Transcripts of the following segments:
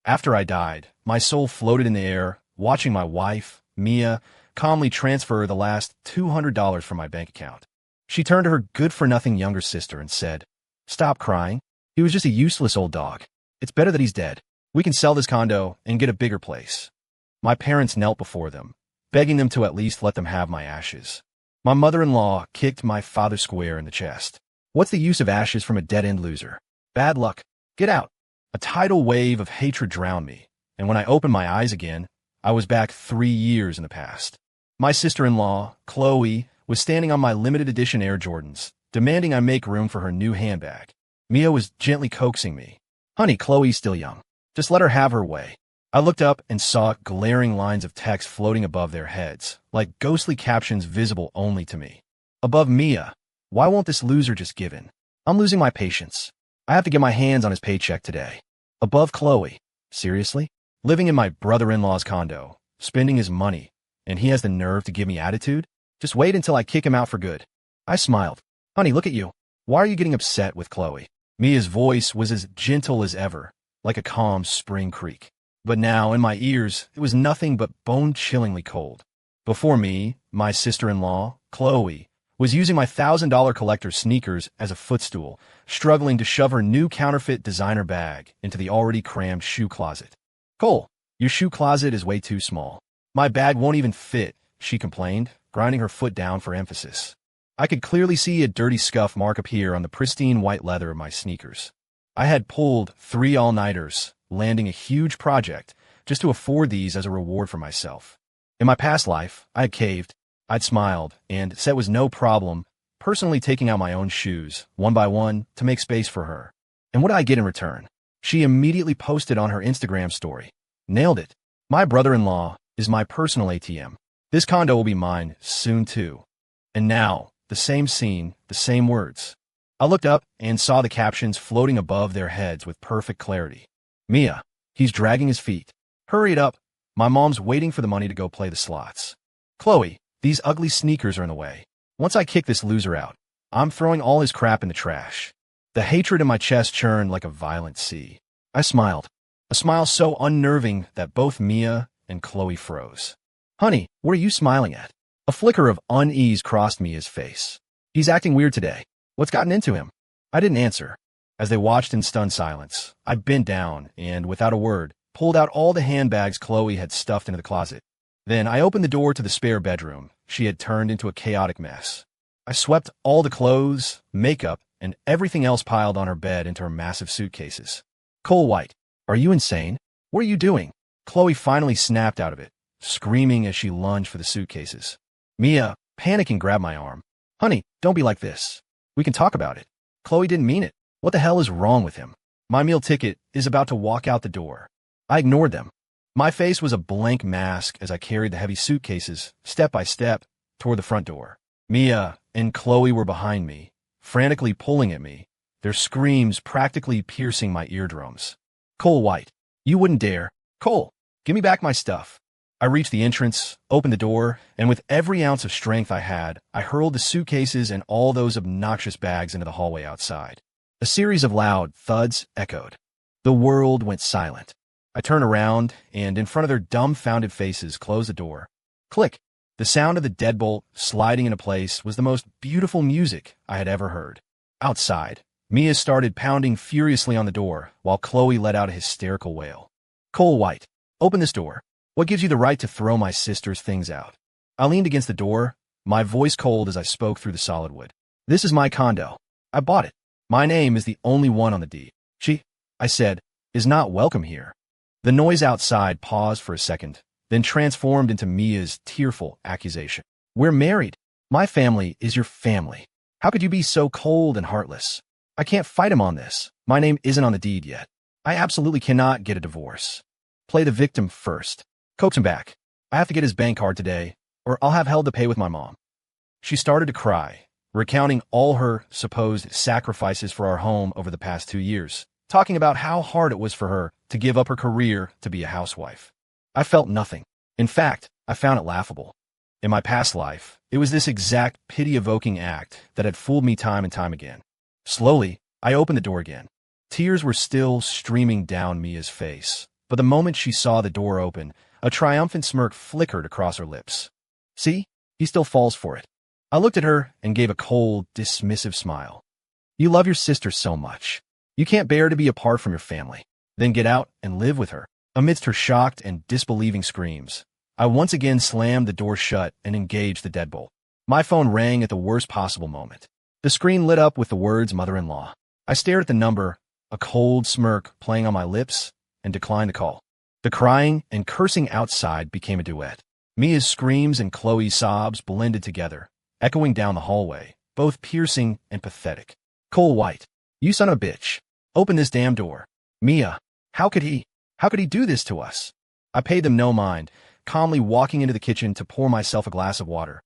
After I died, my soul floated in the air, watching my wife, Mia, calmly transfer the last $200 from my bank account. She turned to her good-for-nothing younger sister and said, "Stop crying. He was just a useless old dog. It's better that he's dead. We can sell this condo and get a bigger place." My parents knelt before them, begging them to at least let them have my ashes. My mother-in-law kicked my father square in the chest. "What's the use of ashes from a dead-end loser? Bad luck. Get out." A tidal wave of hatred drowned me, and when I opened my eyes again, I was back 3 years in the past. My sister-in-law, Chloe, was standing on my limited edition Air Jordans, demanding I make room for her new handbag. Mia was gently coaxing me. "Honey, Chloe's still young. Just let her have her way." I looked up and saw glaring lines of text floating above their heads, like ghostly captions visible only to me. Above Mia, "Why won't this loser just give in? I'm losing my patience. I have to get my hands on his paycheck today." Above Chloe, "Seriously? Living in my brother-in-law's condo, spending his money, and he has the nerve to give me attitude? Just wait until I kick him out for good." I smiled. "Honey, look at you. Why are you getting upset with Chloe?" Mia's voice was as gentle as ever, like a calm spring creek. But now, in my ears, it was nothing but bone-chillingly cold. Before me, my sister-in-law, Chloe, was using my $1,000 collector's sneakers as a footstool, struggling to shove her new counterfeit designer bag into the already crammed shoe closet. "Cole, your shoe closet is way too small. My bag won't even fit," she complained, grinding her foot down for emphasis. I could clearly see a dirty scuff mark appear on the pristine white leather of my sneakers. I had pulled 3 all-nighters, landing a huge project, just to afford these as a reward for myself. In my past life, I had caved. I'd smiled, and said it was no problem, personally taking out my own shoes, one by one, to make space for her. And what did I get in return? She immediately posted on her Instagram story. "Nailed it. My brother-in-law is my personal ATM. This condo will be mine soon too." And now, the same scene, the same words. I looked up and saw the captions floating above their heads with perfect clarity. "Mia, he's dragging his feet. Hurry it up. My mom's waiting for the money to go play the slots. Chloe, these ugly sneakers are in the way. Once I kick this loser out, I'm throwing all his crap in the trash." The hatred in my chest churned like a violent sea. I smiled, a smile so unnerving that both Mia and Chloe froze. "Honey, what are you smiling at?" A flicker of unease crossed Mia's face. "He's acting weird today. What's gotten into him?" I didn't answer. As they watched in stunned silence, I bent down and, without a word, pulled out all the handbags Chloe had stuffed into the closet. Then I opened the door to the spare bedroom she had turned into a chaotic mess. I swept all the clothes, makeup, and everything else piled on her bed into her massive suitcases. "Cole White, are you insane? What are you doing?" Chloe finally snapped out of it, screaming as she lunged for the suitcases. Mia, panicking, grabbed my arm. "Honey, don't be like this. We can talk about it. Chloe didn't mean it. What the hell is wrong with him?" My meal ticket is about to walk out the door. I ignored them. My face was a blank mask as I carried the heavy suitcases, step by step, toward the front door. Mia and Chloe were behind me, frantically pulling at me, their screams practically piercing my eardrums. "Cole White, you wouldn't dare. Cole, give me back my stuff." I reached the entrance, opened the door, and with every ounce of strength I had, I hurled the suitcases and all those obnoxious bags into the hallway outside. A series of loud thuds echoed. The world went silent. I turned around, and in front of their dumbfounded faces, closed the door. Click! The sound of the deadbolt sliding into place was the most beautiful music I had ever heard. Outside, Mia started pounding furiously on the door, while Chloe let out a hysterical wail. "Cole White, open this door. What gives you the right to throw my sister's things out?" I leaned against the door, my voice cold as I spoke through the solid wood. "This is my condo. I bought it. My name is the only one on the deed. She," I said, "is not welcome here." The noise outside paused for a second, then transformed into Mia's tearful accusation. "We're married. My family is your family. How could you be so cold and heartless? I can't fight him on this. My name isn't on the deed yet. I absolutely cannot get a divorce. Play the victim first. Coax him back. I have to get his bank card today, or I'll have hell to pay with my mom." She started to cry, recounting all her supposed sacrifices for our home over the past 2 years, talking about how hard it was for her to give up her career to be a housewife. I felt nothing. In fact, I found it laughable. In my past life, it was this exact pity-evoking act that had fooled me time and time again. Slowly, I opened the door again. Tears were still streaming down Mia's face, but the moment she saw the door open, a triumphant smirk flickered across her lips. See? He still falls for it. I looked at her and gave a cold, dismissive smile. You love your sister so much. You can't bear to be apart from your family. Then get out and live with her. Amidst her shocked and disbelieving screams, I once again slammed the door shut and engaged the deadbolt. My phone rang at the worst possible moment. The screen lit up with the words mother-in-law. I stared at the number, a cold smirk playing on my lips, and declined the call. The crying and cursing outside became a duet. Mia's screams and Chloe's sobs blended together, echoing down the hallway, both piercing and pathetic. Cole White, you son of a bitch. Open this damn door. Mia, how could he do this to us? I paid them no mind, calmly walking into the kitchen to pour myself a glass of water.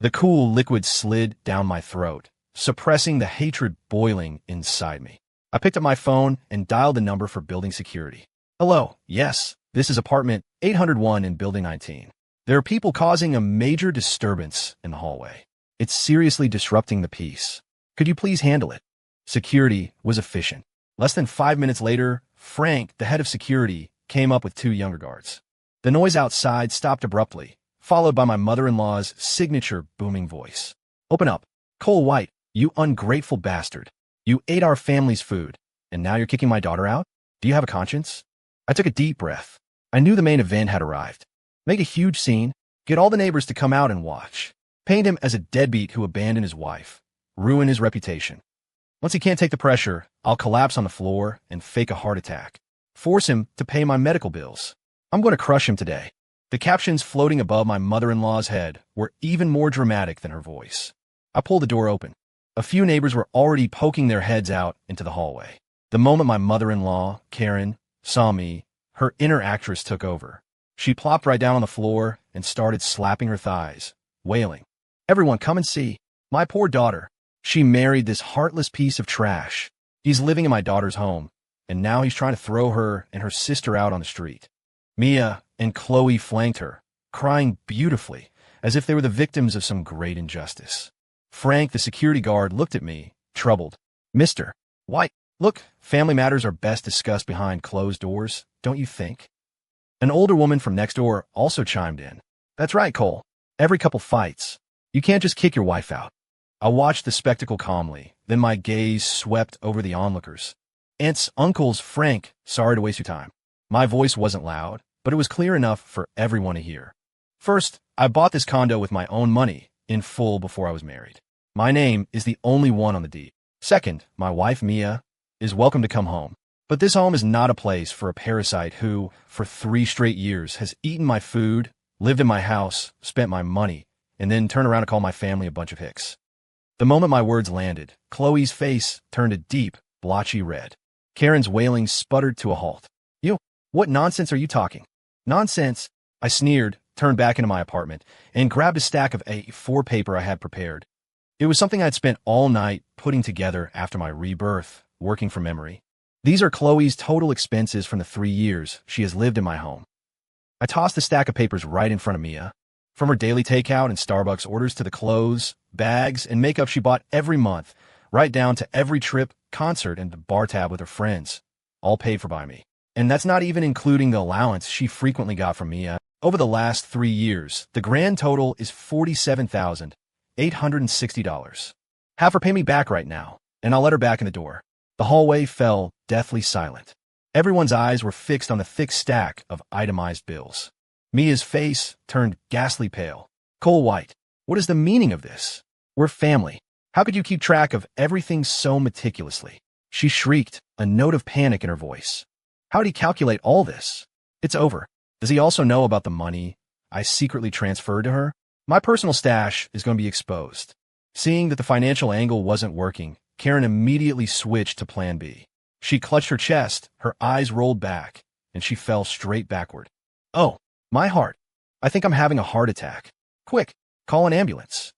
The cool liquid slid down my throat, suppressing the hatred boiling inside me. I picked up my phone and dialed the number for building security. Hello, yes, this is apartment 801 in building 19. There are people causing a major disturbance in the hallway. It's seriously disrupting the peace. Could you please handle it? Security was efficient. Less than 5 minutes later, Frank, the head of security, came up with 2 younger guards. The noise outside stopped abruptly, followed by my mother-in-law's signature booming voice. Open up. Cole White, you ungrateful bastard. You ate our family's food, and now you're kicking my daughter out? Do you have a conscience? I took a deep breath. I knew the main event had arrived. Make a huge scene, get all the neighbors to come out and watch. Paint him as a deadbeat who abandoned his wife. Ruin his reputation. Once he can't take the pressure, I'll collapse on the floor and fake a heart attack. Force him to pay my medical bills. I'm going to crush him today. The captions floating above my mother-in-law's head were even more dramatic than her voice. I pulled the door open. A few neighbors were already poking their heads out into the hallway. The moment my mother-in-law, Karen, saw me, her inner actress took over. She plopped right down on the floor and started slapping her thighs, wailing. Everyone come and see. My poor daughter. She married this heartless piece of trash. He's living in my daughter's home, and now he's trying to throw her and her sister out on the street. Mia and Chloe flanked her, crying beautifully, as if they were the victims of some great injustice. Frank, the security guard, looked at me, troubled. Mr. White, look, family matters are best discussed behind closed doors, don't you think? An older woman from next door also chimed in. That's right, Cole. Every couple fights. You can't just kick your wife out. I watched the spectacle calmly, then my gaze swept over the onlookers. Aunts, uncles, Frank, sorry to waste your time. My voice wasn't loud, but it was clear enough for everyone to hear. First, I bought this condo with my own money, in full before I was married. My name is the only one on the deed. Second, my wife, Mia, is welcome to come home. But this home is not a place for a parasite who, for 3 straight years, has eaten my food, lived in my house, spent my money, and then turned around to call my family a bunch of hicks. The moment my words landed, Chloe's face turned a deep, blotchy red. Karen's wailing sputtered to a halt. You, what nonsense are you talking? Nonsense, I sneered, turned back into my apartment, and grabbed a stack of A4 paper I had prepared. It was something I'd spent all night putting together after my rebirth, working from memory. These are Chloe's total expenses from the 3 years she has lived in my home. I tossed the stack of papers right in front of Mia. From her daily takeout and Starbucks orders to the clothes, bags, and makeup she bought every month, right down to every trip, concert, and bar tab with her friends, all paid for by me. And that's not even including the allowance she frequently got from Mia. Over the last 3 years, the grand total is $47,860. Have her pay me back right now, and I'll let her back in the door. The hallway fell deathly silent. Everyone's eyes were fixed on the thick stack of itemized bills. Mia's face turned ghastly pale. Cole White, what is the meaning of this? We're family. How could you keep track of everything so meticulously? She shrieked, a note of panic in her voice. How did he calculate all this? It's over. Does he also know about the money I secretly transferred to her? My personal stash is going to be exposed. Seeing that the financial angle wasn't working, Karen immediately switched to plan B. She clutched her chest, her eyes rolled back, and she fell straight backward. Oh, my heart. I think I'm having a heart attack. Quick, call an ambulance.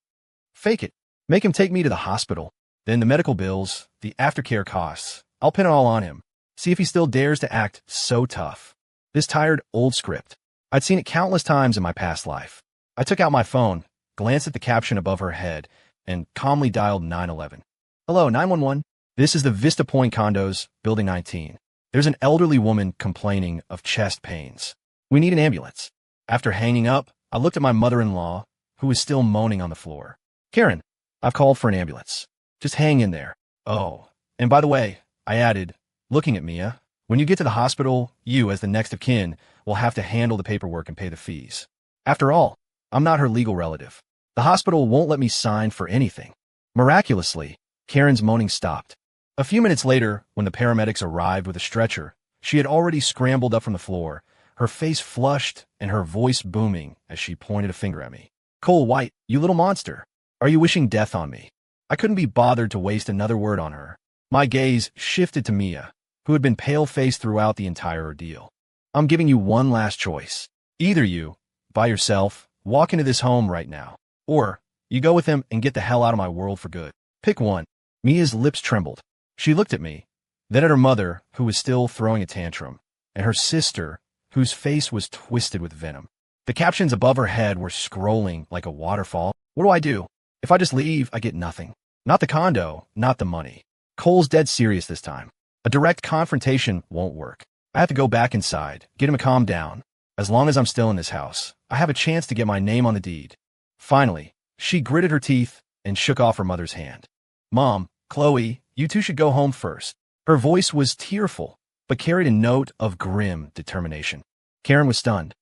Fake it. Make him take me to the hospital. Then the medical bills, the aftercare costs. I'll pin it all on him. See if he still dares to act so tough. This tired, old script. I'd seen it countless times in my past life. I took out my phone, glanced at the caption above her head, and calmly dialed 911. Hello, 911. This is the Vista Point Condos, Building 19. There's an elderly woman complaining of chest pains. We need an ambulance. After hanging up, I looked at my mother-in-law, who was still moaning on the floor. Karen, I've called for an ambulance. Just hang in there. Oh, and by the way, I added, looking at Mia, when you get to the hospital, you, as the next of kin, will have to handle the paperwork and pay the fees. After all, I'm not her legal relative. The hospital won't let me sign for anything. Miraculously, Karen's moaning stopped. A few minutes later, when the paramedics arrived with a stretcher, she had already scrambled up from the floor, her face flushed and her voice booming as she pointed a finger at me. Cole White, you little monster. Are you wishing death on me? I couldn't be bothered to waste another word on her. My gaze shifted to Mia, who had been pale-faced throughout the entire ordeal. I'm giving you one last choice. Either you, by yourself, walk into this home right now, or you go with him and get the hell out of my world for good. Pick one. Mia's lips trembled. She looked at me, then at her mother, who was still throwing a tantrum, and her sister, whose face was twisted with venom. The captions above her head were scrolling like a waterfall. What do I do? If I just leave, I get nothing. Not the condo, not the money. Cole's dead serious this time. A direct confrontation won't work. I have to go back inside, get him to calm down. As long as I'm still in this house, I have a chance to get my name on the deed. Finally, she gritted her teeth and shook off her mother's hand. Mom, Chloe, you two should go home first. Her voice was tearful, but carried a note of grim determination. Karen was stunned.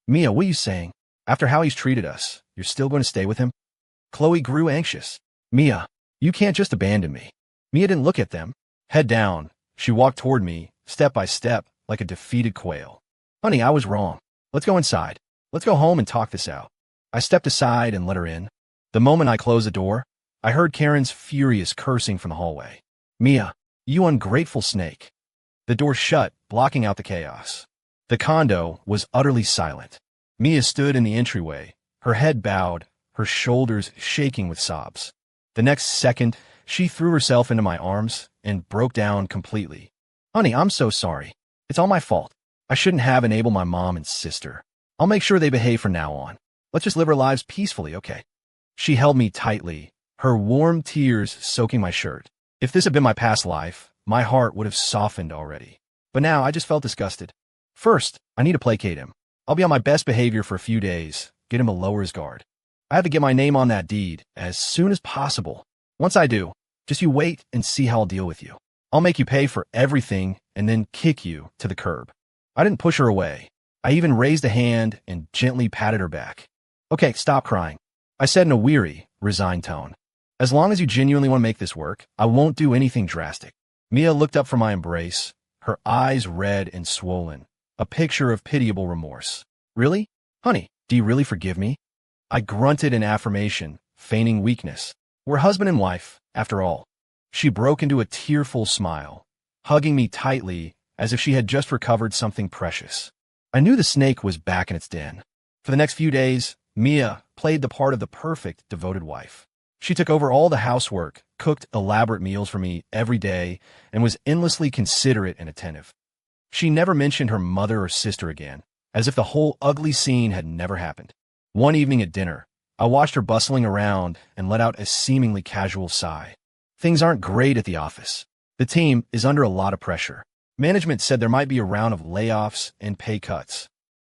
Mia, what are you saying? After how he's treated us, you're still going to stay with him? Chloe grew anxious. Mia, you can't just abandon me. Mia didn't look at them. Head down, she walked toward me, step by step, like a defeated quail. Honey, I was wrong. Let's go inside. Let's go home and talk this out. I stepped aside and let her in. The moment I closed the door, I heard Karen's furious cursing from the hallway. Mia, you ungrateful snake. The door shut, blocking out the chaos. The condo was utterly silent. Mia stood in the entryway, her head bowed, her shoulders shaking with sobs. The next second, she threw herself into my arms and broke down completely. Honey, I'm so sorry. It's all my fault. I shouldn't have enabled my mom and sister. I'll make sure they behave from now on. Let's just live our lives peacefully, okay? She held me tightly, her warm tears soaking my shirt. If this had been my past life, my heart would have softened already. But now I just felt disgusted. First, I need to placate him. I'll be on my best behavior for a few days, get him to lower his guard. I have to get my name on that deed as soon as possible. Once I do, just you wait and see how I'll deal with you. I'll make you pay for everything and then kick you to the curb. I didn't push her away. I even raised a hand and gently patted her back. Okay, stop crying, I said in a weary, resigned tone. As long as you genuinely want to make this work, I won't do anything drastic. Mia looked up from my embrace, her eyes red and swollen, a picture of pitiable remorse. Really? Honey, do you really forgive me? I grunted in affirmation, feigning weakness. We're husband and wife, after all. She broke into a tearful smile, hugging me tightly as if she had just recovered something precious. I knew the snake was back in its den. For the next few days, Mia played the part of the perfect devoted wife. She took over all the housework, cooked elaborate meals for me every day, and was endlessly considerate and attentive. She never mentioned her mother or sister again, as if the whole ugly scene had never happened. One evening at dinner, I watched her bustling around and let out a seemingly casual sigh. Things aren't great at the office. The team is under a lot of pressure. Management said there might be a round of layoffs and pay cuts.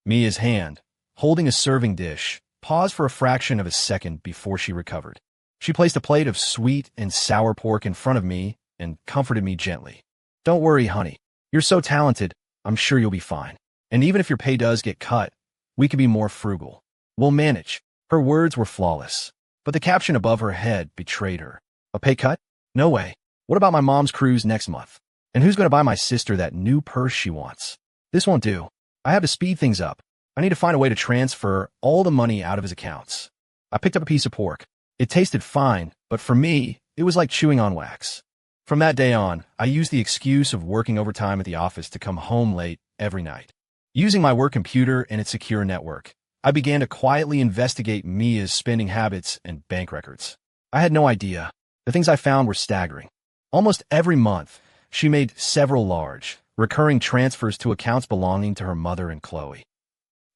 Mia's hand, holding a serving dish, paused for a fraction of a second before she recovered. She placed a plate of sweet and sour pork in front of me and comforted me gently. Don't worry, honey. You're so talented, I'm sure you'll be fine. And even if your pay does get cut, we can be more frugal. We'll manage. Her words were flawless, but the caption above her head betrayed her. A pay cut? No way. What about my mom's cruise next month? And who's going to buy my sister that new purse she wants? This won't do. I have to speed things up. I need to find a way to transfer all the money out of his accounts. I picked up a piece of pork. It tasted fine, but for me, it was like chewing on wax. From that day on, I used the excuse of working overtime at the office to come home late every night. Using my work computer and its secure network, I began to quietly investigate Mia's spending habits and bank records. I had no idea. The things I found were staggering. Almost every month, she made several large, recurring transfers to accounts belonging to her mother and Chloe.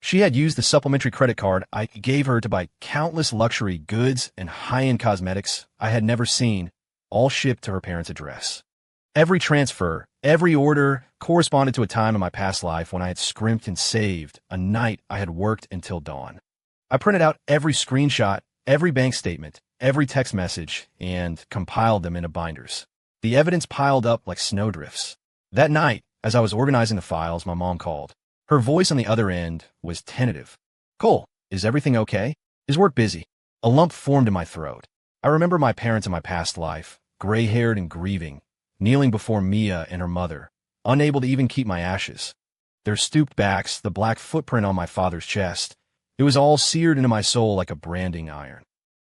She had used the supplementary credit card I gave her to buy countless luxury goods and high-end cosmetics I had never seen, all shipped to her parents' address. Every transfer, Every order corresponded to a time in my past life when I had scrimped and saved, a night I had worked until dawn. I printed out every screenshot, every bank statement, every text message, and compiled them into binders. The evidence piled up like snowdrifts. That night, as I was organizing the files, my mom called. Her voice on the other end was tentative. "Cole, is everything okay? Is work busy?" A lump formed in my throat. I remember my parents in my past life, gray-haired and grieving, kneeling before Mia and her mother, unable to even keep my ashes. Their stooped backs, the black footprint on my father's chest, it was all seared into my soul like a branding iron.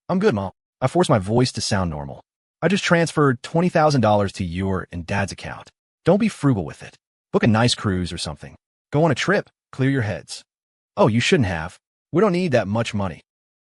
"I'm good, Mom." I forced my voice to sound normal. "I just transferred $20,000 to your and Dad's account. Don't be frugal with it. Book a nice cruise or something. Go on a trip. Clear your heads." "Oh, you shouldn't have. We don't need that much money."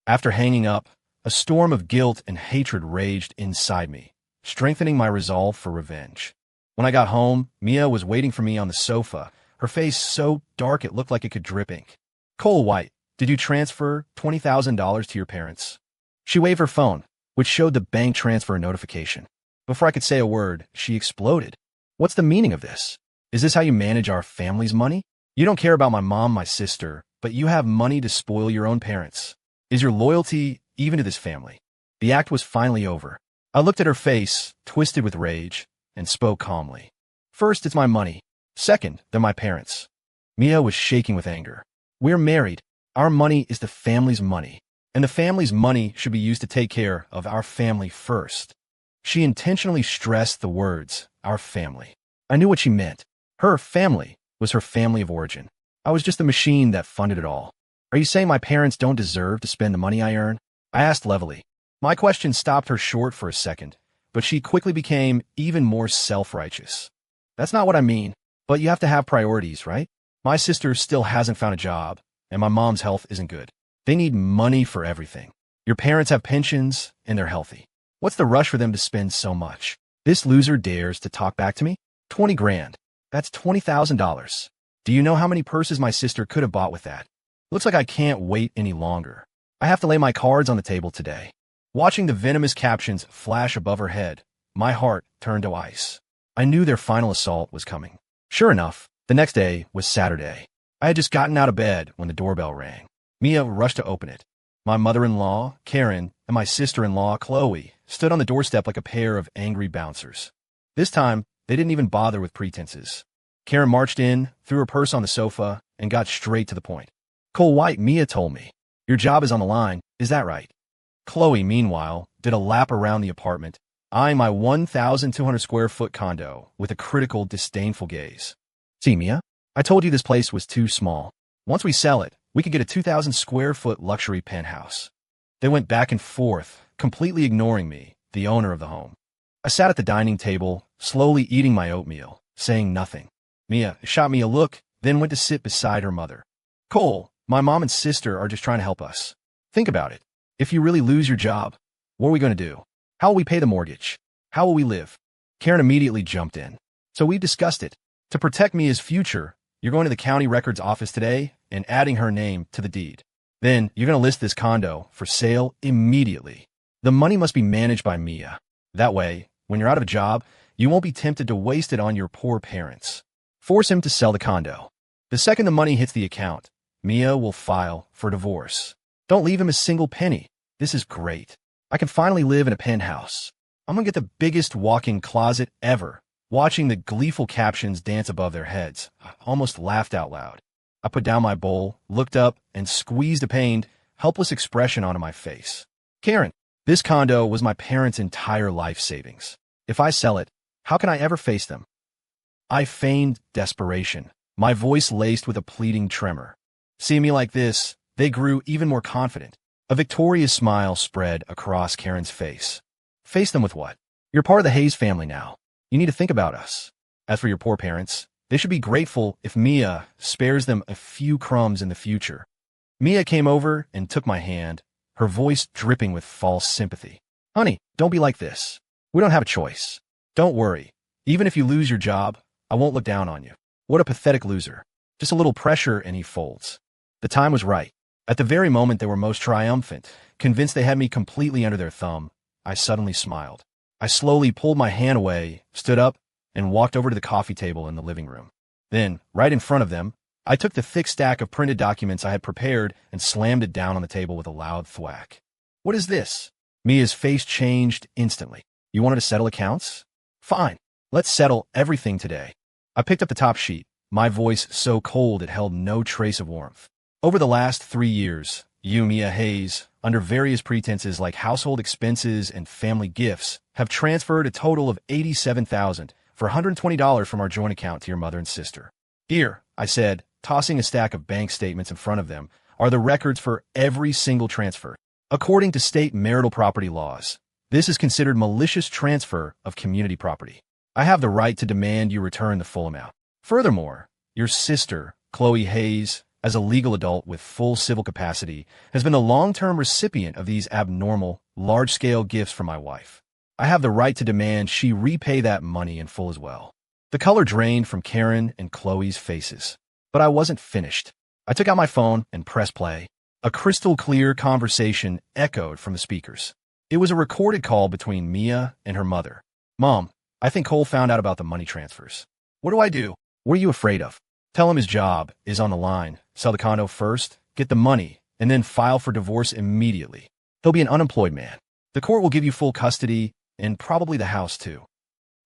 After hanging up, a storm of guilt and hatred raged inside me, strengthening my resolve for revenge. When I got home, Mia was waiting for me on the sofa, her face so dark it looked like it could drip ink. "Cole White, did you transfer $20,000 to your parents?" She waved her phone, which showed the bank transfer notification. Before I could say a word, she exploded. "What's the meaning of this? Is this how you manage our family's money? You don't care about my mom, my sister, but you have money to spoil your own parents. Is your loyalty even to this family?" The act was finally over. I looked at her face, twisted with rage, and spoke calmly. "First, it's my money. Second, they're my parents." Mia was shaking with anger. "We're married. Our money is the family's money, and the family's money should be used to take care of our family first." She intentionally stressed the words, "our family." I knew what she meant. Her family was her family of origin. I was just the machine that funded it all. "Are you saying my parents don't deserve to spend the money I earn?" I asked levelly. My question stopped her short for a second, but she quickly became even more self-righteous. "That's not what I mean, but you have to have priorities, right? My sister still hasn't found a job, and my mom's health isn't good. They need money for everything. Your parents have pensions, and they're healthy. What's the rush for them to spend so much?" This loser dares to talk back to me? 20 grand. That's $20,000. Do you know how many purses my sister could have bought with that? Looks like I can't wait any longer. I have to lay my cards on the table today. Watching the venomous captions flash above her head, my heart turned to ice. I knew their final assault was coming. Sure enough, the next day was Saturday. I had just gotten out of bed when the doorbell rang. Mia rushed to open it. My mother-in-law, Karen, and my sister-in-law, Chloe, stood on the doorstep like a pair of angry bouncers. This time, they didn't even bother with pretenses. Karen marched in, threw her purse on the sofa, and got straight to the point. "Cole White, Mia told me. Your job is on the line, is that right?" Chloe, meanwhile, did a lap around the apartment, eyeing my 1,200 square foot condo with a critical, disdainful gaze. "See, Mia, I told you this place was too small. Once we sell it, we could get a 2,000 square foot luxury penthouse." They went back and forth, completely ignoring me, the owner of the home. I sat at the dining table, slowly eating my oatmeal, saying nothing. Mia shot me a look, then went to sit beside her mother. "Cole, my mom and sister are just trying to help us. Think about it. If you really lose your job, what are we going to do? How will we pay the mortgage? How will we live?" Karen immediately jumped in. "So we discussed it. To protect Mia's future, you're going to the county records office today and adding her name to the deed. Then you're going to list this condo for sale immediately. The money must be managed by Mia. That way, when you're out of a job, you won't be tempted to waste it on your poor parents. Force him to sell the condo. The second the money hits the account, Mia will file for divorce. Don't leave him a single penny. This is great. I can finally live in a penthouse. I'm going to get the biggest walk-in closet ever." Watching the gleeful captions dance above their heads, I almost laughed out loud. I put down my bowl, looked up, and squeezed a pained, helpless expression onto my face. "Karen, this condo was my parents' entire life savings. If I sell it, how can I ever face them?" I feigned desperation, my voice laced with a pleading tremor. Seeing me like this, they grew even more confident. A victorious smile spread across Karen's face. "Face them with what? You're part of the Hayes family now. You need to think about us. As for your poor parents, they should be grateful if Mia spares them a few crumbs in the future." Mia came over and took my hand, her voice dripping with false sympathy. "Honey, don't be like this. We don't have a choice. Don't worry. Even if you lose your job, I won't look down on you." What a pathetic loser. Just a little pressure and he folds. The time was right. At the very moment they were most triumphant, convinced they had me completely under their thumb, I suddenly smiled. I slowly pulled my hand away, stood up, and walked over to the coffee table in the living room. Then, right in front of them, I took the thick stack of printed documents I had prepared and slammed it down on the table with a loud thwack. What is this? Mia's face changed instantly. You wanted to settle accounts? Fine. Let's settle everything today. I picked up the top sheet, my voice so cold it held no trace of warmth. Over the last 3 years, you, Mia Hayes, under various pretenses like household expenses and family gifts, have transferred a total of $87,000 for $120 from our joint account to your mother and sister. Here, I said, tossing a stack of bank statements in front of them, are the records for every single transfer. According to state marital property laws, this is considered malicious transfer of community property. I have the right to demand you return the full amount. Furthermore, your sister, Chloe Hayes, as a legal adult with full civil capacity, has been the long-term recipient of these abnormal, large-scale gifts from my wife. I have the right to demand she repay that money in full as well. The color drained from Karen and Chloe's faces. But I wasn't finished. I took out my phone and pressed play. A crystal-clear conversation echoed from the speakers. It was a recorded call between Mia and her mother. Mom, I think Cole found out about the money transfers. What do I do? What are you afraid of? Tell him his job is on the line. Sell the condo first, get the money, and then file for divorce immediately. He'll be an unemployed man. The court will give you full custody, and probably the house too.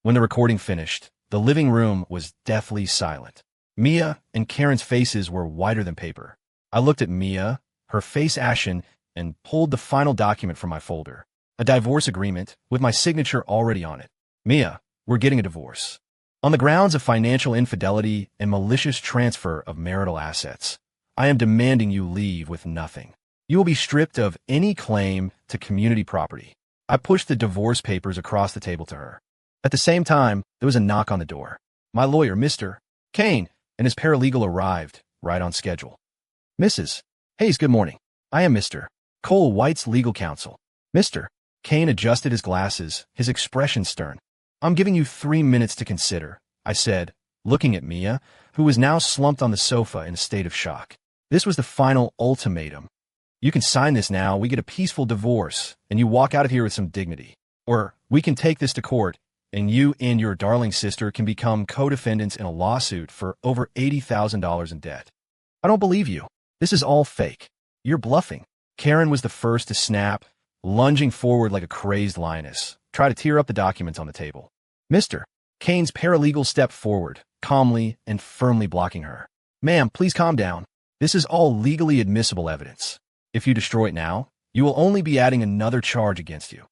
When the recording finished, the living room was deathly silent. Mia and Karen's faces were whiter than paper. I looked at Mia, her face ashen, and pulled the final document from my folder. A divorce agreement with my signature already on it. Mia, we're getting a divorce. On the grounds of financial infidelity and malicious transfer of marital assets, I am demanding you leave with nothing. You will be stripped of any claim to community property. I pushed the divorce papers across the table to her. At the same time, there was a knock on the door. My lawyer, Mr. Kane, and his paralegal arrived, right on schedule. Mrs. Hayes, good morning. I am Mr. Cole White's legal counsel. Mr. Kane adjusted his glasses, his expression stern. I'm giving you 3 minutes to consider, I said, looking at Mia, who was now slumped on the sofa in a state of shock. This was the final ultimatum. You can sign this now, we get a peaceful divorce, and you walk out of here with some dignity. Or we can take this to court, and you and your darling sister can become co-defendants in a lawsuit for over $80,000 in debt. I don't believe you. This is all fake. You're bluffing. Karen was the first to snap, lunging forward like a crazed lioness, try to tear up the documents on the table. Mr. Kane's paralegal stepped forward, calmly and firmly blocking her. Ma'am, please calm down. This is all legally admissible evidence. If you destroy it now, you will only be adding another charge against you.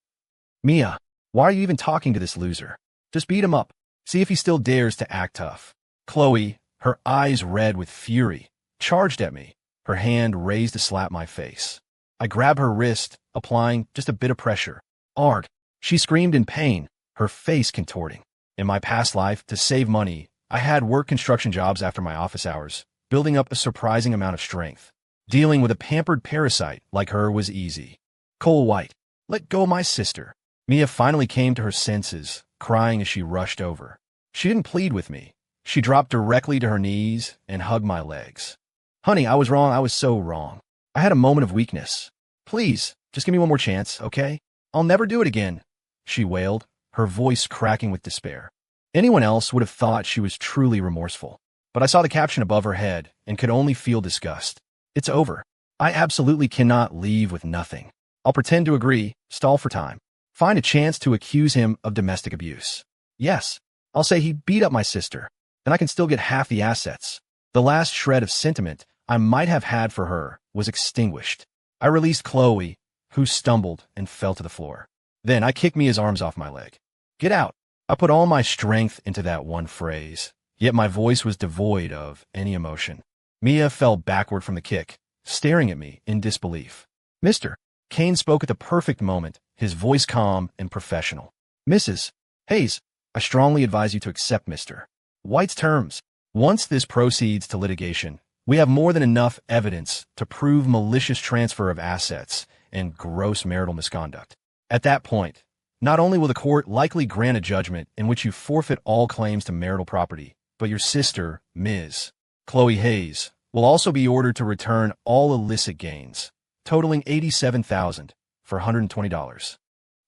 Mia, why are you even talking to this loser? Just beat him up. See if he still dares to act tough. Chloe, her eyes red with fury, charged at me, her hand raised to slap my face. I grabbed her wrist, applying just a bit of pressure. Ard, she screamed in pain, her face contorting. In my past life, to save money, I had worked construction jobs after my office hours, building up a surprising amount of strength. Dealing with a pampered parasite like her was easy. Cole White, let go of my sister. Mia finally came to her senses, crying as she rushed over. She didn't plead with me. She dropped directly to her knees and hugged my legs. Honey, I was wrong. I was so wrong. I had a moment of weakness. Please, just give me one more chance, okay? I'll never do it again, she wailed, her voice cracking with despair. Anyone else would have thought she was truly remorseful, but I saw the caption above her head and could only feel disgust. It's over. I absolutely cannot leave with nothing. I'll pretend to agree, stall for time. Find a chance to accuse him of domestic abuse. Yes, I'll say he beat up my sister, then I can still get half the assets. The last shred of sentiment I might have had for her was extinguished. I released Chloe, who stumbled and fell to the floor. Then I kicked Mia's arms off my leg. Get out. I put all my strength into that one phrase, yet my voice was devoid of any emotion. Mia fell backward from the kick, staring at me in disbelief. Mr. Kane spoke at the perfect moment, his voice calm and professional. Mrs. Hayes, I strongly advise you to accept Mr. White's terms. Once this proceeds to litigation, we have more than enough evidence to prove malicious transfer of assets and gross marital misconduct. At that point, not only will the court likely grant a judgment in which you forfeit all claims to marital property, but your sister, Ms. Chloe Hayes, will also be ordered to return all illicit gains, totaling $87,000 for $120.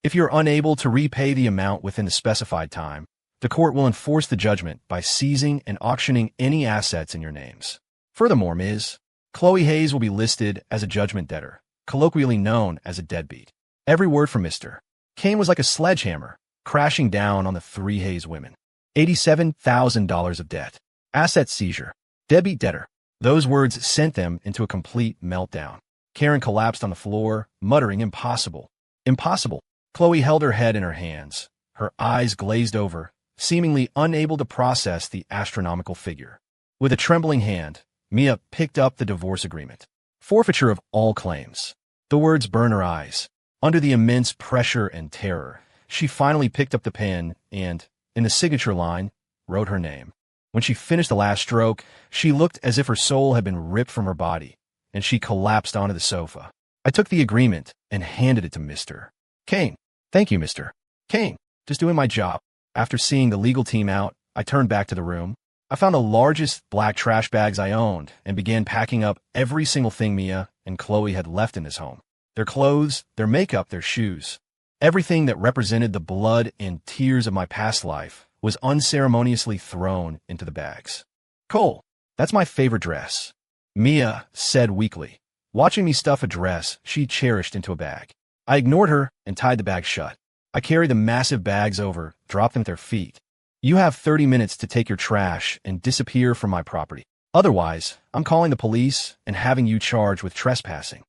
If you're unable to repay the amount within the specified time, The court will enforce the judgment by seizing and auctioning any assets in your names. Furthermore, Ms. Chloe Hayes will be listed as a judgment debtor, colloquially known as a deadbeat. Every word from Mr. Kane was like a sledgehammer, crashing down on the three Hayes women. $87,000 of debt. Asset seizure. Deadbeat debtor. Those words sent them into a complete meltdown. Karen collapsed on the floor, muttering, "Impossible. Impossible." Chloe held her head in her hands, her eyes glazed over, seemingly unable to process the astronomical figure. With a trembling hand, Mia picked up the divorce agreement. Forfeiture of all claims. The words burned her eyes. Under the immense pressure and terror, she finally picked up the pen and, in the signature line, wrote her name. When she finished the last stroke, she looked as if her soul had been ripped from her body, and she collapsed onto the sofa. I took the agreement and handed it to Mr. Kane. "Thank you, Mr. Kane. Just doing my job." After seeing the legal team out, I turned back to the room. I found the largest black trash bags I owned and began packing up every single thing Mia and Chloe had left in this home. Their clothes, their makeup, their shoes. Everything that represented the blood and tears of my past life was unceremoniously thrown into the bags. "Cole, that's my favorite dress," Mia said weakly, watching me stuff a dress she cherished into a bag. I ignored her and tied the bag shut. I carried the massive bags over, dropped them at their feet. "You have 30 minutes to take your trash and disappear from my property. Otherwise, I'm calling the police and having you charged with trespassing."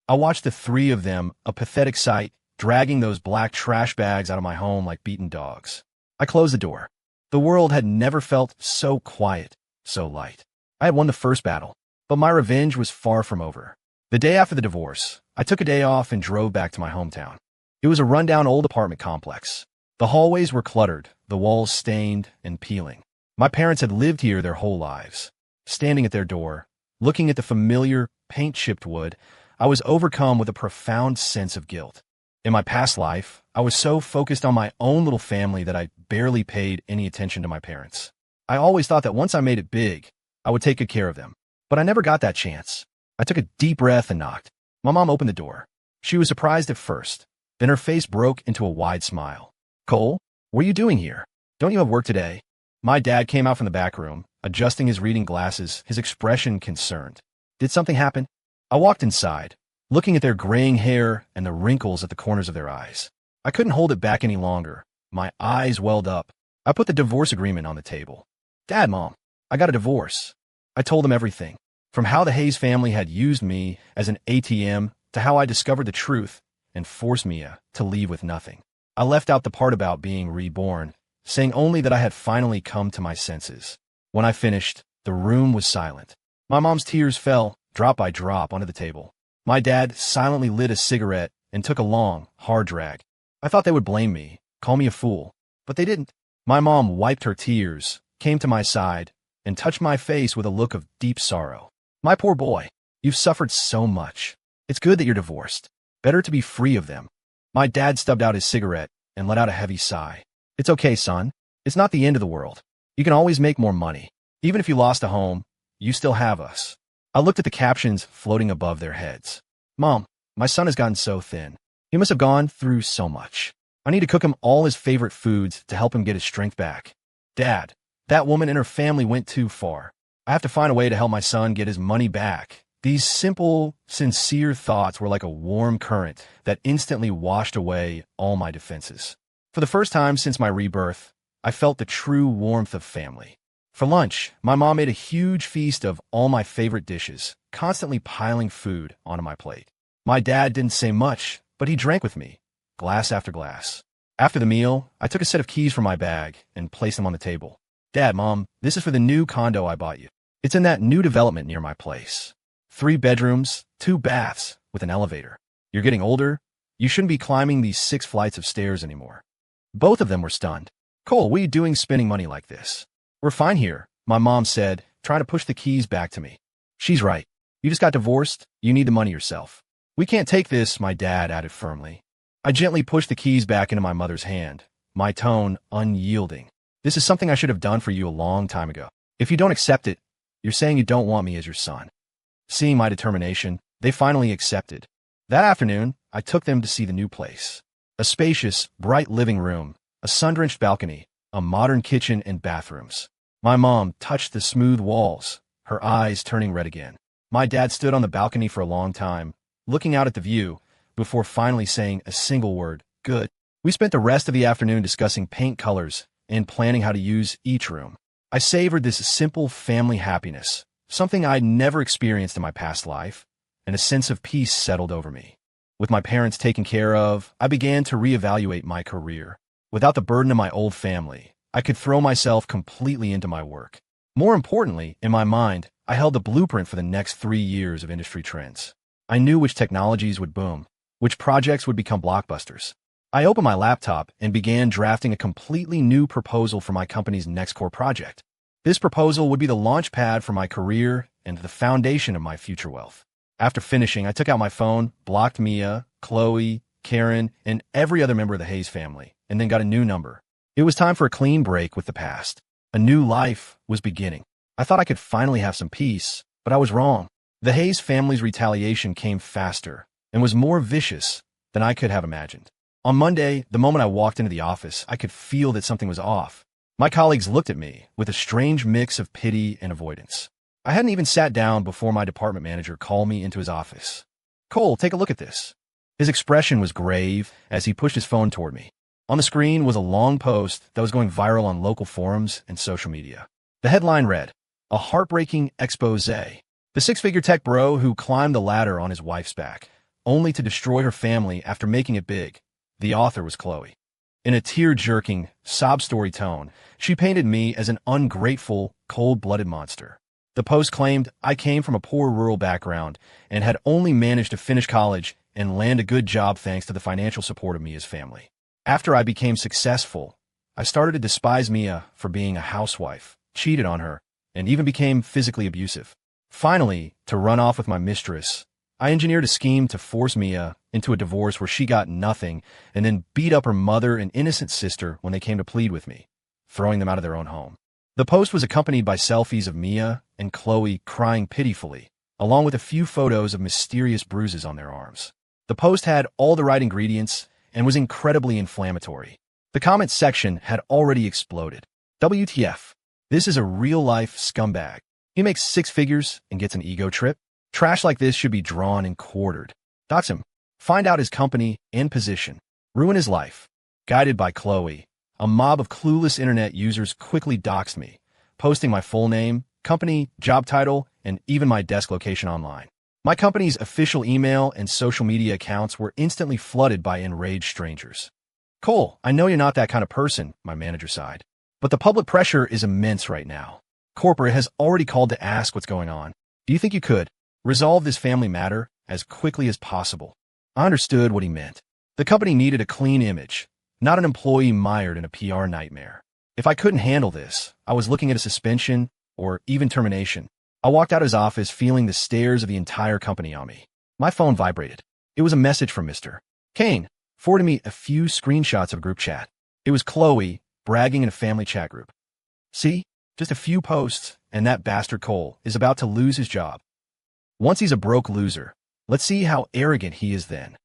I watched the three of them, a pathetic sight, dragging those black trash bags out of my home like beaten dogs. I closed the door. The world had never felt so quiet, so light. I had won the first battle, but my revenge was far from over. The day after the divorce, I took a day off and drove back to my hometown. It was a rundown old apartment complex. The hallways were cluttered, the walls stained and peeling. My parents had lived here their whole lives. Standing at their door, looking at the familiar, paint-chipped wood, I was overcome with a profound sense of guilt. In my past life, I was so focused on my own little family that I barely paid any attention to my parents. I always thought that once I made it big, I would take good care of them. But I never got that chance. I took a deep breath and knocked. My mom opened the door. She was surprised at first. Then her face broke into a wide smile. "Cole, what are you doing here? Don't you have work today?" My dad came out from the back room, adjusting his reading glasses, his expression concerned. "Did something happen?" I walked inside, looking at their graying hair and the wrinkles at the corners of their eyes. I couldn't hold it back any longer. My eyes welled up. I put the divorce agreement on the table. "Dad, Mom, I got a divorce." I told them everything, from how the Hayes family had used me as an ATM to how I discovered the truth and forced Mia to leave with nothing. I left out the part about being reborn, saying only that I had finally come to my senses. When I finished, the room was silent. My mom's tears fell, drop by drop, onto the table. My dad silently lit a cigarette and took a long, hard drag. I thought they would blame me, call me a fool, but they didn't. My mom wiped her tears, came to my side, and touched my face with a look of deep sorrow. "My poor boy, you've suffered so much. It's good that you're divorced. Better to be free of them." My dad stubbed out his cigarette and let out a heavy sigh. "It's okay, son. It's not the end of the world. You can always make more money. Even if you lost a home, you still have us." I looked at the captions floating above their heads. "Mom, my son has gotten so thin. He must have gone through so much. I need to cook him all his favorite foods to help him get his strength back. Dad, that woman and her family went too far. I have to find a way to help my son get his money back." These simple, sincere thoughts were like a warm current that instantly washed away all my defenses. For the first time since my rebirth, I felt the true warmth of family. For lunch, my mom made a huge feast of all my favorite dishes, constantly piling food onto my plate. My dad didn't say much, but he drank with me, glass after glass. After the meal, I took a set of keys from my bag and placed them on the table. "Dad, Mom, this is for the new condo I bought you. It's in that new development near my place. 3 bedrooms, 2 baths, with an elevator. You're getting older. You shouldn't be climbing these 6 flights of stairs anymore." Both of them were stunned. "Cole, what are you doing spending money like this?" "We're fine here," my mom said, trying to push the keys back to me. "She's right. You just got divorced. You need the money yourself." "We can't take this," my dad added firmly. I gently pushed the keys back into my mother's hand, my tone unyielding. "This is something I should have done for you a long time ago. If you don't accept it, you're saying you don't want me as your son." Seeing my determination, they finally accepted. That afternoon, I took them to see the new place. A spacious, bright living room, a sun-drenched balcony, a modern kitchen and bathrooms. My mom touched the smooth walls, her eyes turning red again. My dad stood on the balcony for a long time, looking out at the view, before finally saying a single word, good. We spent the rest of the afternoon discussing paint colors and planning how to use each room. I savored this simple family happiness, something I'd never experienced in my past life, and a sense of peace settled over me. With my parents taken care of, I began to reevaluate my career. Without the burden of my old family, I could throw myself completely into my work. More importantly, in my mind, I held the blueprint for the next 3 years of industry trends. I knew which technologies would boom, which projects would become blockbusters. I opened my laptop and began drafting a completely new proposal for my company's next core project. This proposal would be the launch pad for my career and the foundation of my future wealth. After finishing, I took out my phone, blocked Mia, Chloe, Karen, and every other member of the Hayes family, and then got a new number. It was time for a clean break with the past. A new life was beginning. I thought I could finally have some peace, but I was wrong. The Hayes family's retaliation came faster and was more vicious than I could have imagined. On Monday, the moment I walked into the office, I could feel that something was off. My colleagues looked at me with a strange mix of pity and avoidance. I hadn't even sat down before my department manager called me into his office. "Cole, take a look at this." His expression was grave as he pushed his phone toward me. On the screen was a long post that was going viral on local forums and social media. The headline read, "A heartbreaking expose. The six-figure tech bro who climbed the ladder on his wife's back, only to destroy her family after making it big." The author was Chloe. In a tear-jerking, sob-story tone, she painted me as an ungrateful, cold-blooded monster. The post claimed I came from a poor rural background and had only managed to finish college and land a good job thanks to the financial support of Mia's family. After I became successful, I started to despise Mia for being a housewife, cheated on her, and even became physically abusive. Finally, to run off with my mistress, I engineered a scheme to force Mia into a divorce where she got nothing and then beat up her mother and innocent sister when they came to plead with me, throwing them out of their own home. The post was accompanied by selfies of Mia and Chloe crying pitifully, along with a few photos of mysterious bruises on their arms. The post had all the right ingredients and was incredibly inflammatory. The comments section had already exploded. WTF. This is a real-life scumbag. He makes 6 figures and gets an ego trip. Trash like this should be drawn and quartered. Dox him. Find out his company and position. Ruin his life. Guided by Chloe, a mob of clueless internet users quickly doxed me, posting my full name, company, job title, and even my desk location online. My company's official email and social media accounts were instantly flooded by enraged strangers. "Cole, I know you're not that kind of person," my manager sighed, "but the public pressure is immense right now. Corporate has already called to ask what's going on. Do you think you could resolve this family matter as quickly as possible?" I understood what he meant. The company needed a clean image, not an employee mired in a PR nightmare. If I couldn't handle this, I was looking at a suspension or even termination. I walked out of his office feeling the stares of the entire company on me. My phone vibrated. It was a message from Mr. Kane, forwarding me a few screenshots of a group chat. It was Chloe bragging in a family chat group. "See, just a few posts, and that bastard Cole is about to lose his job. Once he's a broke loser, let's see how arrogant he is then."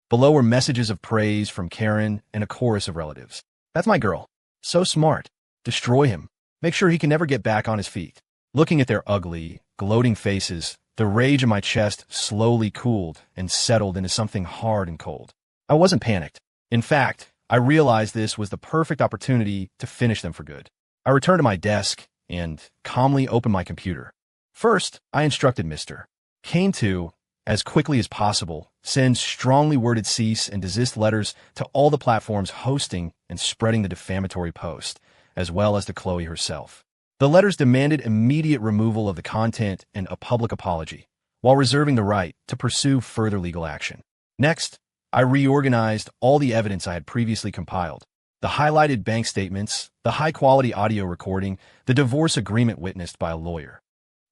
Below were messages of praise from Karen and a chorus of relatives. "That's my girl. So smart. Destroy him. Make sure he can never get back on his feet." Looking at their ugly, gloating faces, the rage in my chest slowly cooled and settled into something hard and cold. I wasn't panicked. In fact, I realized this was the perfect opportunity to finish them for good. I returned to my desk and calmly opened my computer. First, I instructed Mr. Kane to, as quickly as possible, send strongly worded cease and desist letters to all the platforms hosting and spreading the defamatory post, as well as to Chloe herself. The letters demanded immediate removal of the content and a public apology, while reserving the right to pursue further legal action. Next, I reorganized all the evidence I had previously compiled: the highlighted bank statements, the high-quality audio recording, the divorce agreement witnessed by a lawyer.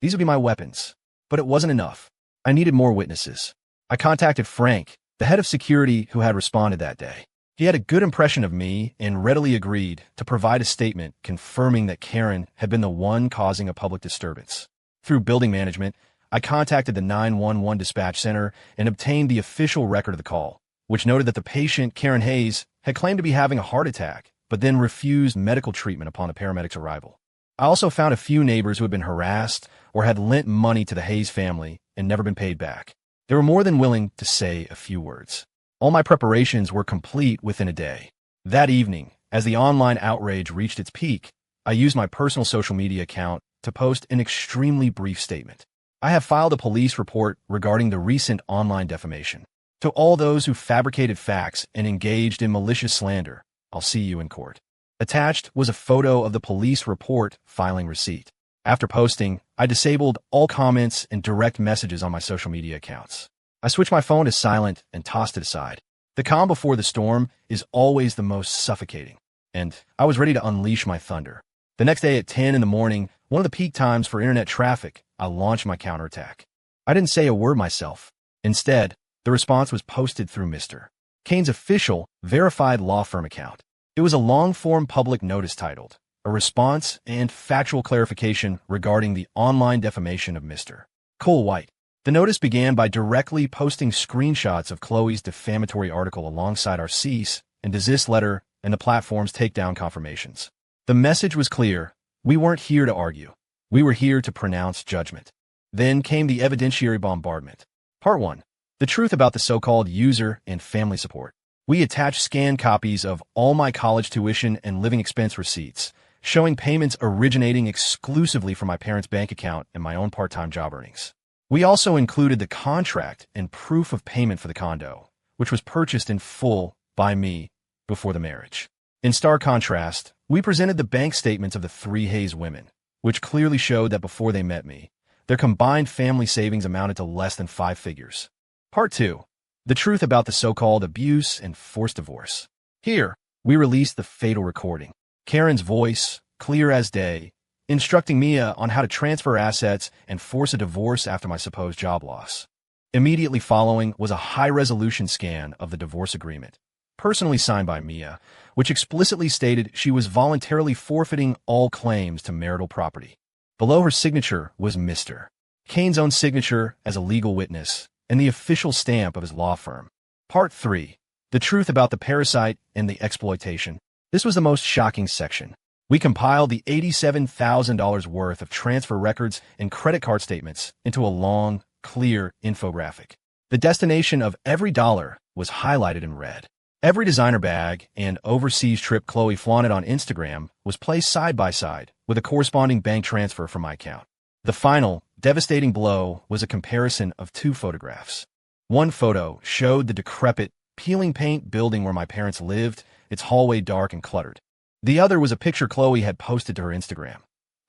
These would be my weapons, but it wasn't enough. I needed more witnesses. I contacted Frank, the head of security who had responded that day. He had a good impression of me and readily agreed to provide a statement confirming that Karen had been the one causing a public disturbance. Through building management, I contacted the 911 dispatch center and obtained the official record of the call, which noted that the patient, Karen Hayes, had claimed to be having a heart attack, but then refused medical treatment upon the paramedics' arrival. I also found a few neighbors who had been harassed or had lent money to the Hayes family and never been paid back. They were more than willing to say a few words. All my preparations were complete within a day. That evening, as the online outrage reached its peak, I used my personal social media account to post an extremely brief statement. I have filed a police report regarding the recent online defamation. To all those who fabricated facts and engaged in malicious slander, I'll see you in court. Attached was a photo of the police report filing receipt. After posting, I disabled all comments and direct messages on my social media accounts. I switched my phone to silent and tossed it aside. The calm before the storm is always the most suffocating, and I was ready to unleash my thunder. The next day at 10 in the morning, one of the peak times for internet traffic, I launched my counterattack. I didn't say a word myself. Instead, the response was posted through Mr. Kane's official, verified law firm account. It was a long-form public notice titled, "A Response and Factual Clarification Regarding the Online Defamation of Mr. Cole White." The notice began by directly posting screenshots of Chloe's defamatory article alongside our cease and desist letter and the platform's takedown confirmations. The message was clear. We weren't here to argue. We were here to pronounce judgment. Then came the evidentiary bombardment. Part 1. The truth about the so-called user and family support. We attached scanned copies of all my college tuition and living expense receipts, showing payments originating exclusively from my parents' bank account and my own part-time job earnings. We also included the contract and proof of payment for the condo, which was purchased in full by me before the marriage. In stark contrast, we presented the bank statements of the three Hayes women, which clearly showed that before they met me, their combined family savings amounted to less than 5 figures. Part 2. The truth about the so-called abuse and forced divorce. Here, we released the fatal recording. Karen's voice, clear as day, instructing Mia on how to transfer assets and force a divorce after my supposed job loss. Immediately following was a high-resolution scan of the divorce agreement, personally signed by Mia, which explicitly stated she was voluntarily forfeiting all claims to marital property. Below her signature was Mr. Kane's own signature as a legal witness and the official stamp of his law firm. Part 3. The truth about the parasite and the exploitation. This was the most shocking section. We compiled the $87,000 worth of transfer records and credit card statements into a long, clear infographic. The destination of every dollar was highlighted in red. Every designer bag and overseas trip Chloe flaunted on Instagram was placed side by side with a corresponding bank transfer from my account. The final, devastating blow was a comparison of 2 photographs. One photo showed the decrepit, peeling paint building where my parents lived, its hallway dark and cluttered. The other was a picture Chloe had posted to her Instagram,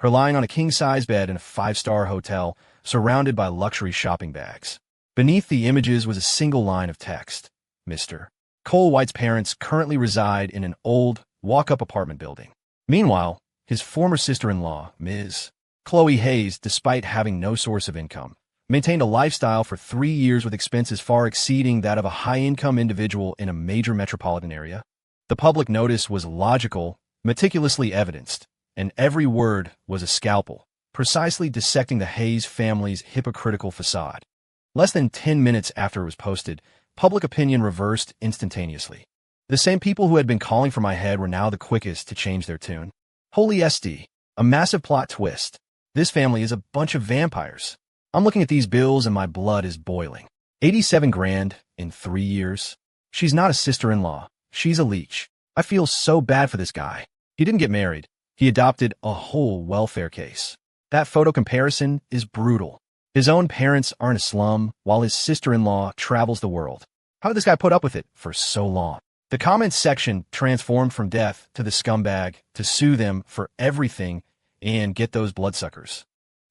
her lying on a king-size bed in a 5-star hotel surrounded by luxury shopping bags. Beneath the images was a single line of text. Mr. Cole White's parents currently reside in an old, walk-up apartment building. Meanwhile, his former sister-in-law, Ms. Chloe Hayes, despite having no source of income, maintained a lifestyle for 3 years with expenses far exceeding that of a high-income individual in a major metropolitan area. The public notice was logical, meticulously evidenced, and every word was a scalpel, precisely dissecting the Hayes family's hypocritical facade. Less than 10 minutes after it was posted, public opinion reversed instantaneously. The same people who had been calling for my head were now the quickest to change their tune. Holy SD, a massive plot twist. This family is a bunch of vampires. I'm looking at these bills and my blood is boiling. 87 grand in 3 years. She's not a sister-in-law. She's a leech. I feel so bad for this guy. He didn't get married. He adopted a whole welfare case. That photo comparison is brutal. His own parents are in a slum, while his sister-in-law travels the world. How did this guy put up with it for so long? The comments section transformed from death to the scumbag to sue them for everything and get those bloodsuckers.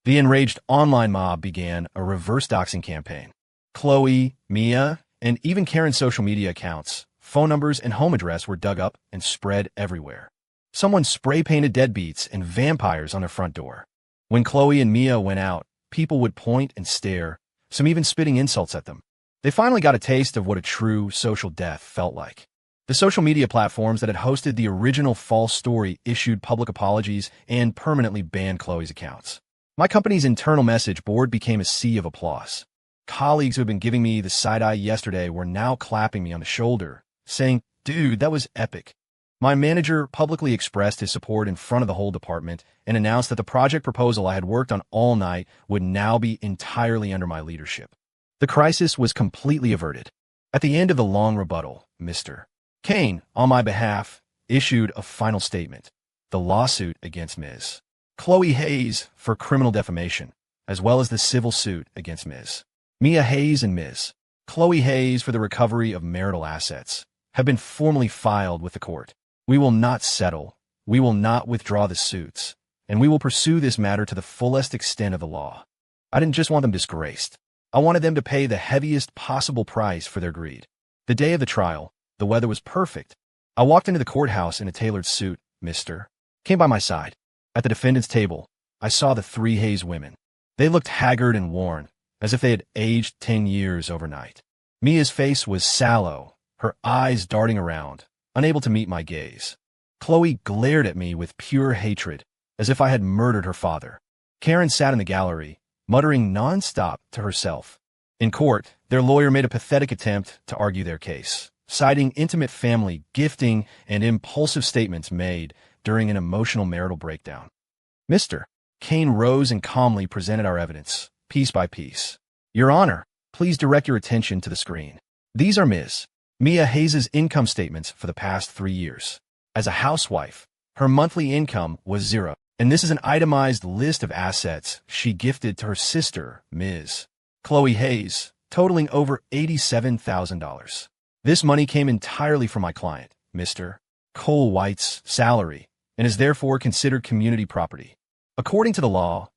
The enraged online mob began a reverse doxing campaign. Chloe, Mia, and even Karen's social media accounts, phone numbers, and home address were dug up and spread everywhere. Someone spray-painted deadbeats and vampires on their front door. When Chloe and Mia went out, people would point and stare, some even spitting insults at them. They finally got a taste of what a true social death felt like. The social media platforms that had hosted the original false story issued public apologies and permanently banned Chloe's accounts. My company's internal message board became a sea of applause. Colleagues who had been giving me the side-eye yesterday were now clapping me on the shoulder, saying, "Dude, that was epic." My manager publicly expressed his support in front of the whole department and announced that the project proposal I had worked on all night would now be entirely under my leadership. The crisis was completely averted. At the end of the long rebuttal, Mr. Kane, on my behalf, issued a final statement. The lawsuit against Ms. Chloe Hayes for criminal defamation, as well as the civil suit against Ms. Mia Hayes and Ms. Chloe Hayes for the recovery of marital assets, have been formally filed with the court. We will not settle, we will not withdraw the suits, and we will pursue this matter to the fullest extent of the law. I didn't just want them disgraced. I wanted them to pay the heaviest possible price for their greed. The day of the trial, the weather was perfect. I walked into the courthouse in a tailored suit. Mr. Came by my side. At the defendant's table, I saw the 3 Hayes women. They looked haggard and worn, as if they had aged 10 years overnight. Mia's face was sallow, her eyes darting around, unable to meet my gaze. Chloe glared at me with pure hatred, as if I had murdered her father. Karen sat in the gallery, muttering nonstop to herself. In court, their lawyer made a pathetic attempt to argue their case, citing intimate family, gifting, and impulsive statements made during an emotional marital breakdown. Mr. Kane rose and calmly presented our evidence, piece by piece. Your Honor, please direct your attention to the screen. These are Ms. Mia Hayes' income statements for the past 3 years. As a housewife, her monthly income was 0, and this is an itemized list of assets she gifted to her sister, Ms. Chloe Hayes, totaling over $87,000. This money came entirely from my client, Mr. Cole White's salary, and is therefore considered community property. According to the law,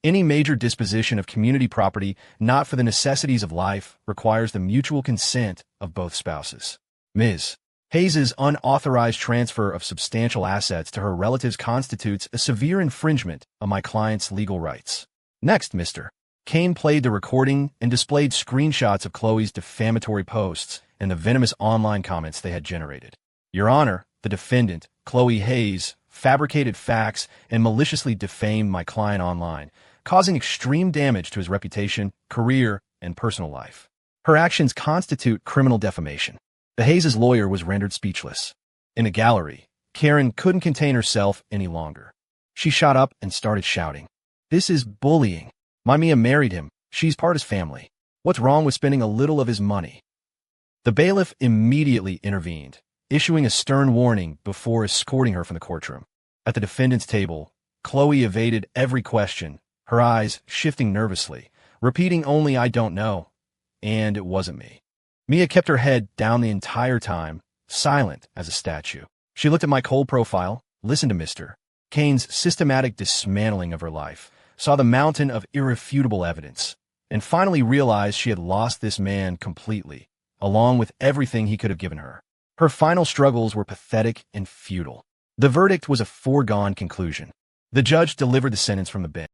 any major disposition of community property not for the necessities of life requires the mutual consent of both spouses. Ms. Hayes' unauthorized transfer of substantial assets to her relatives constitutes a severe infringement of my client's legal rights. Next, Mr. Kane played the recording and displayed screenshots of Chloe's defamatory posts and the venomous online comments they had generated. Your Honor, the defendant, Chloe Hayes, fabricated facts and maliciously defamed my client online, causing extreme damage to his reputation, career, and personal life. Her actions constitute criminal defamation. The Hayes' lawyer was rendered speechless. In a gallery, Karen couldn't contain herself any longer. She shot up and started shouting, "This is bullying. My Mia married him. She's part of his family. What's wrong with spending a little of his money?" The bailiff immediately intervened, issuing a stern warning before escorting her from the courtroom. At the defendant's table, Chloe evaded every question, her eyes shifting nervously, repeating only "I don't know," and "it wasn't me." Mia kept her head down the entire time, silent as a statue. She looked at my cold profile, listened to Mr. Kane's systematic dismantling of her life, saw the mountain of irrefutable evidence, and finally realized she had lost this man completely, along with everything he could have given her. Her final struggles were pathetic and futile. The verdict was a foregone conclusion. The judge delivered the sentence from the bench.